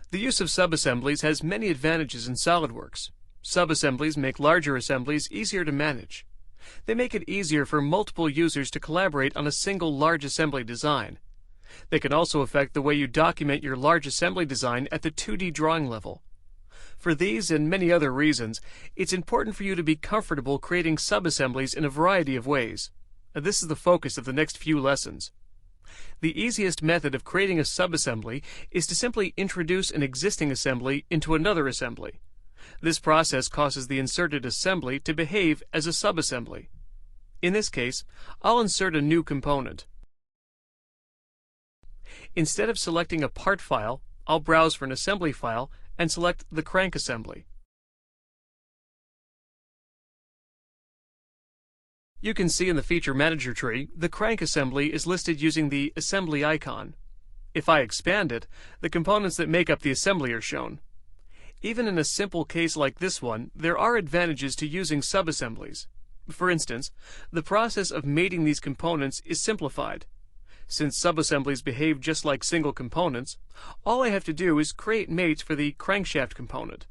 The use of subassemblies has many advantages in SOLIDWORKS. Subassemblies make larger assemblies easier to manage. They make it easier for multiple users to collaborate on a single large assembly design. They can also affect the way you document your large assembly design at the 2D drawing level. For these and many other reasons, it's important for you to be comfortable creating subassemblies in a variety of ways. This is the focus of the next few lessons. The easiest method of creating a subassembly is to simply introduce an existing assembly into another assembly. This process causes the inserted assembly to behave as a subassembly. In this case, I'll insert a new component. Instead of selecting a part file, I'll browse for an assembly file and select the crank assembly. You can see in the Feature Manager tree, the crank assembly is listed using the assembly icon. If I expand it, the components that make up the assembly are shown. Even in a simple case like this one, there are advantages to using subassemblies. For instance, the process of mating these components is simplified. Since subassemblies behave just like single components, all I have to do is create mates for the crankshaft component.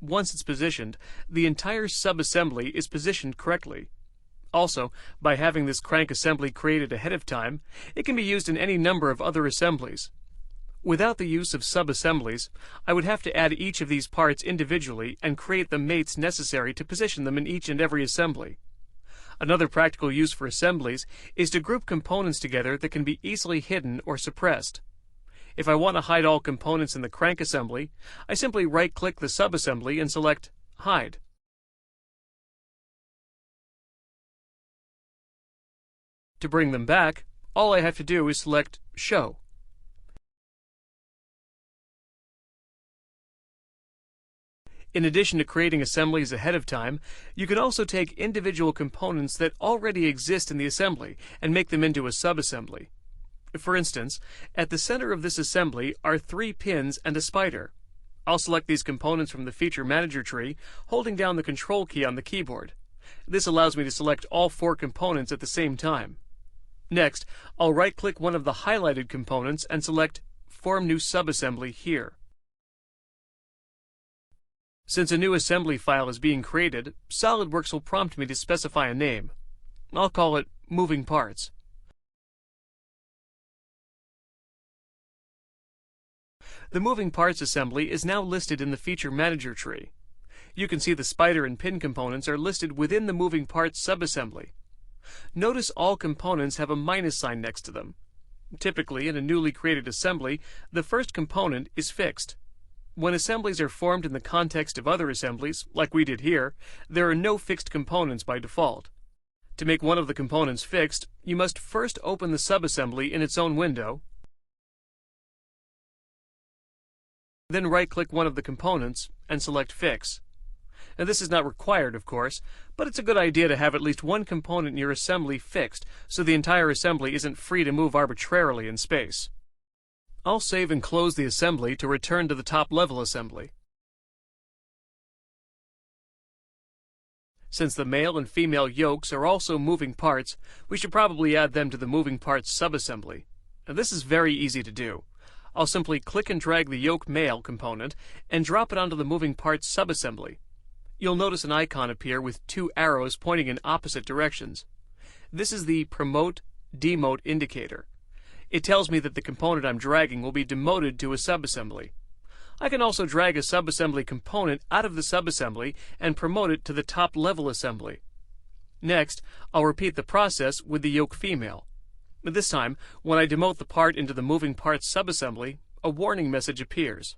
Once it's positioned, the entire subassembly is positioned correctly. Also, by having this crank assembly created ahead of time, it can be used in any number of other assemblies. Without the use of subassemblies, I would have to add each of these parts individually and create the mates necessary to position them in each and every assembly. Another practical use for assemblies is to group components together that can be easily hidden or suppressed. If I want to hide all components in the crank assembly, I simply right-click the subassembly and select Hide. To bring them back, all I have to do is select Show. In addition to creating assemblies ahead of time, you can also take individual components that already exist in the assembly and make them into a subassembly. For instance, at the center of this assembly are 3 pins and a spider. I'll select these components from the Feature Manager tree, holding down the Control key on the keyboard. This allows me to select all 4 components at the same time. Next, I'll right-click one of the highlighted components and select Form New Subassembly here. Since a new assembly file is being created, SOLIDWORKS will prompt me to specify a name. I'll call it Moving Parts. The Moving Parts assembly is now listed in the Feature Manager tree. You can see the spider and pin components are listed within the Moving Parts subassembly. Notice all components have a minus sign next to them. Typically, in a newly created assembly, the first component is fixed. When assemblies are formed in the context of other assemblies, like we did here, there are no fixed components by default. To make one of the components fixed, you must first open the subassembly in its own window, then right-click one of the components and select Fix. Now, this is not required, of course, but it's a good idea to have at least one component in your assembly fixed so the entire assembly isn't free to move arbitrarily in space. I'll save and close the assembly to return to the top-level assembly. Since the male and female yolks are also moving parts, we should probably add them to the Moving Parts subassembly. Now, this is very easy to do. I'll simply click and drag the yoke male component and drop it onto the Moving Parts subassembly. You'll notice an icon appear with 2 arrows pointing in opposite directions. This is the Promote/Demote indicator. It tells me that the component I'm dragging will be demoted to a subassembly. I can also drag a subassembly component out of the subassembly and promote it to the top-level assembly. Next, I'll repeat the process with the yoke female. This time, when I demote the part into the Moving Parts subassembly, a warning message appears.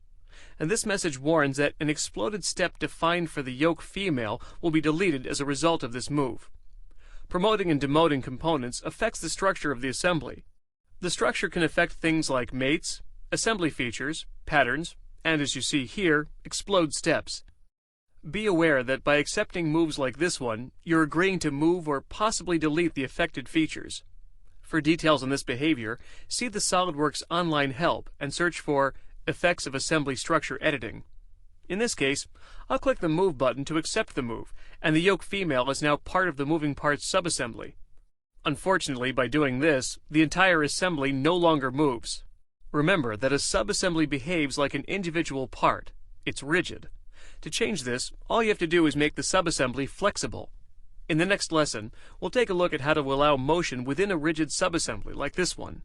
And this message warns that an exploded step defined for the yoke female will be deleted as a result of this move. Promoting and demoting components affects the structure of the assembly. The structure can affect things like mates, assembly features, patterns, and as you see here, explode steps. Be aware that by accepting moves like this one, you're agreeing to move or possibly delete the affected features. For details on this behavior, see the SOLIDWORKS online help and search for Effects of Assembly Structure Editing. In this case, I'll click the Move button to accept the move, and the yoke female is now part of the moving parts subassembly. Unfortunately, by doing this, the entire assembly no longer moves. Remember that a subassembly behaves like an individual part. It's rigid. To change this, all you have to do is make the subassembly flexible. In the next lesson, we'll take a look at how to allow motion within a rigid subassembly like this one.